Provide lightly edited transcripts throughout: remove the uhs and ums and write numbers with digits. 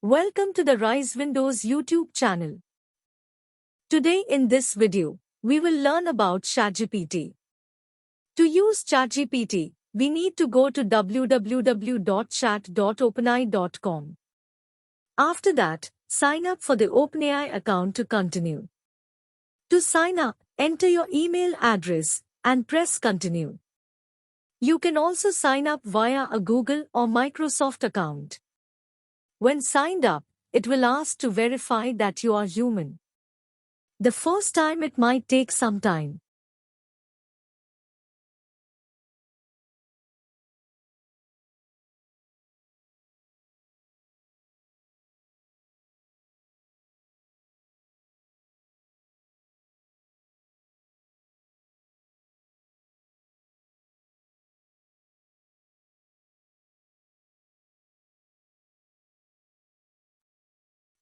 Welcome to the RiseWindows YouTube channel. Today in this video, we will learn about ChatGPT. To use ChatGPT, we need to go to www.chat.openai.com. After that, sign up for the OpenAI account to continue. To sign up, enter your email address and press continue. You can also sign up via a Google or Microsoft account. When signed up, it will ask to verify that you are human. The first time it might take some time.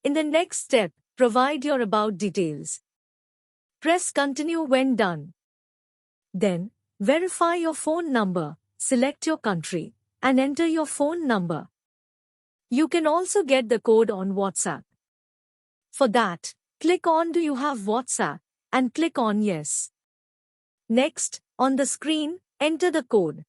In the next step, provide your about details. Press continue when done. Then, verify your phone number, select your country, and enter your phone number. You can also get the code on WhatsApp. For that, click on Do you have WhatsApp? And click on Yes. Next, on the screen, enter the code.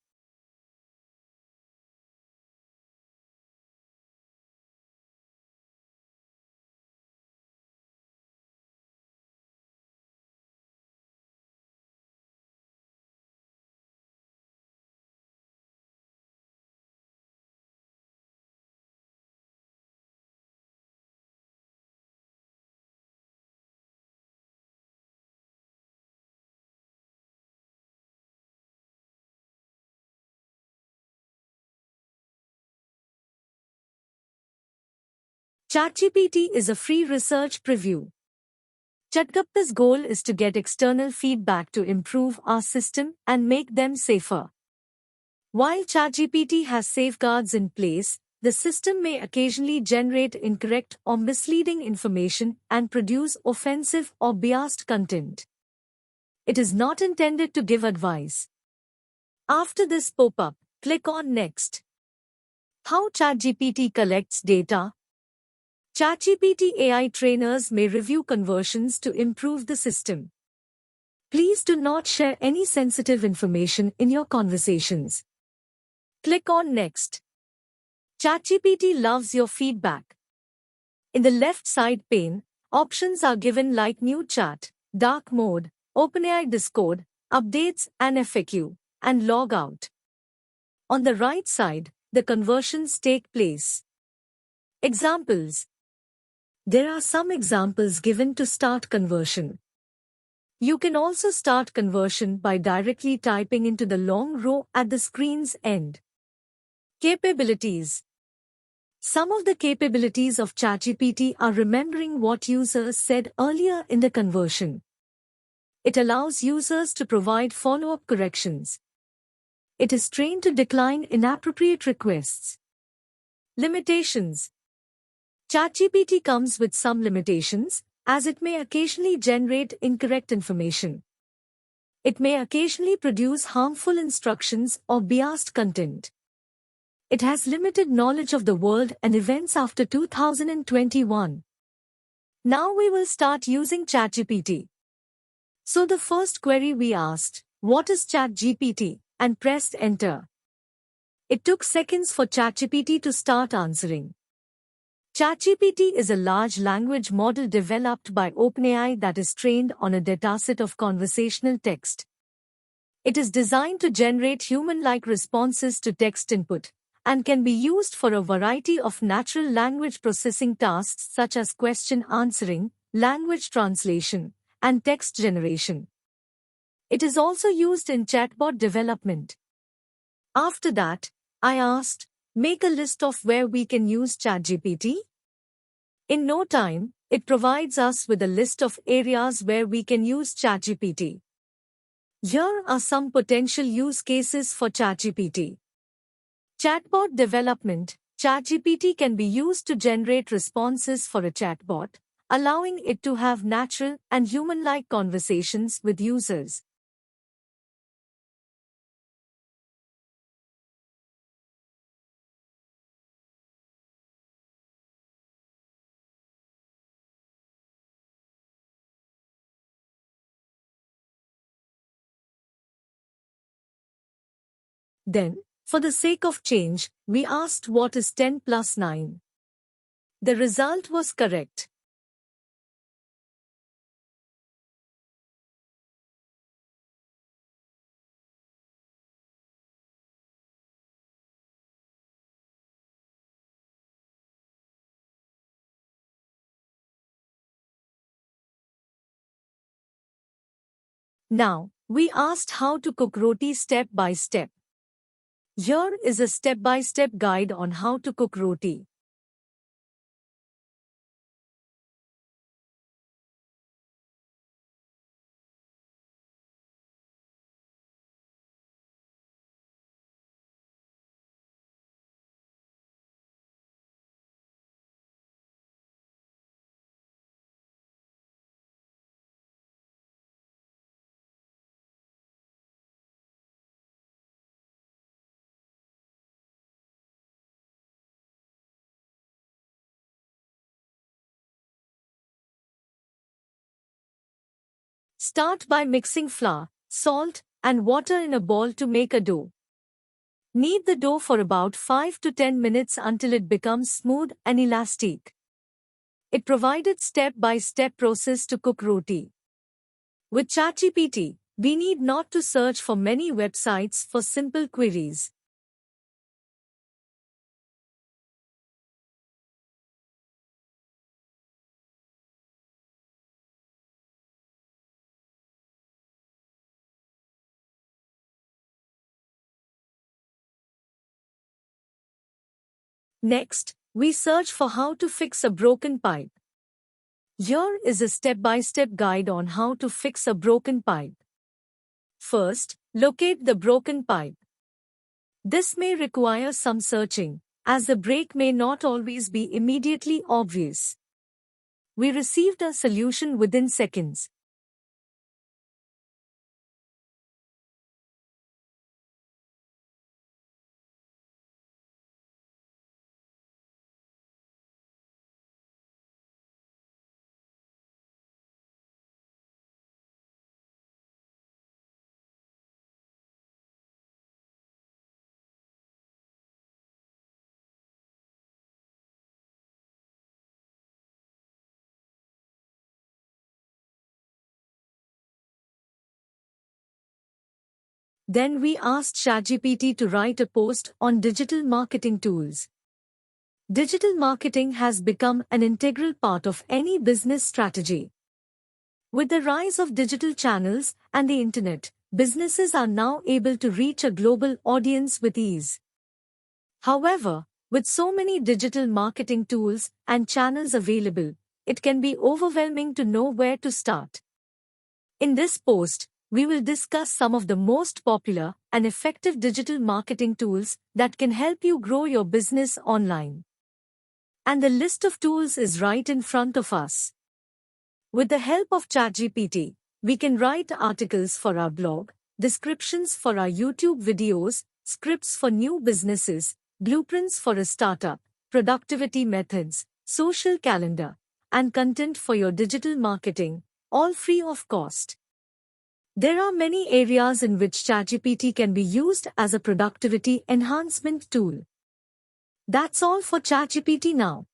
ChatGPT is a free research preview. ChatGPT's goal is to get external feedback to improve our system and make them safer. While ChatGPT has safeguards in place, the system may occasionally generate incorrect or misleading information and produce offensive or biased content. It is not intended to give advice. After this pop-up, click on Next. How ChatGPT collects data? ChatGPT AI trainers may review conversions to improve the system. Please do not share any sensitive information in your conversations. Click on Next. ChatGPT loves your feedback. In the left side pane, options are given like New Chat, Dark Mode, OpenAI Discord, Updates and FAQ, and Log Out. On the right side, the conversions take place. Examples. There are some examples given to start conversion. You can also start conversion by directly typing into the long row at the screen's end. Capabilities. Some of the capabilities of ChatGPT are remembering what users said earlier in the conversion. It allows users to provide follow-up corrections. It is trained to decline inappropriate requests. Limitations. ChatGPT comes with some limitations, as it may occasionally generate incorrect information. It may occasionally produce harmful instructions or biased content. It has limited knowledge of the world and events after 2021. Now we will start using ChatGPT. So the first query we asked, what is ChatGPT, and pressed enter. It took seconds for ChatGPT to start answering. ChatGPT is a large language model developed by OpenAI that is trained on a dataset of conversational text. It is designed to generate human-like responses to text input, and can be used for a variety of natural language processing tasks such as question answering, language translation, and text generation. It is also used in chatbot development. After that, I asked, make a list of where we can use ChatGPT. In no time, it provides us with a list of areas where we can use ChatGPT. Here are some potential use cases for ChatGPT. Chatbot development. ChatGPT can be used to generate responses for a chatbot, allowing it to have natural and human-like conversations with users. Then, for the sake of change, we asked what is 10 plus 9. The result was correct. Now, we asked how to cook roti step by step. Here is a step-by-step guide on how to cook roti. Start by mixing flour, salt, and water in a bowl to make a dough. Knead the dough for about 5 to 10 minutes until it becomes smooth and elastic. It provided step-by-step process to cook roti. With ChatGPT, we need not to search for many websites for simple queries. Next, we search for how to fix a broken pipe. Here is a step-by-step guide on how to fix a broken pipe. First, locate the broken pipe. This may require some searching, as the break may not always be immediately obvious. We received a solution within seconds. Then we asked ChatGPT to write a post on digital marketing tools. Digital marketing has become an integral part of any business strategy. With the rise of digital channels and the internet, businesses are now able to reach a global audience with ease. However, with so many digital marketing tools and channels available, it can be overwhelming to know where to start. In this post, we will discuss some of the most popular and effective digital marketing tools that can help you grow your business online. And the list of tools is right in front of us. With the help of ChatGPT, we can write articles for our blog, descriptions for our YouTube videos, scripts for new businesses, blueprints for a startup, productivity methods, social calendar, and content for your digital marketing, all free of cost. There are many areas in which ChatGPT can be used as a productivity enhancement tool. That's all for ChatGPT now.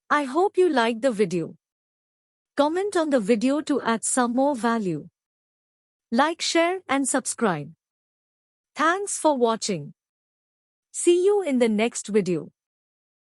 I hope you liked the video. Comment on the video to add some more value. Like, share, and subscribe. Thanks for watching. See you in the next video.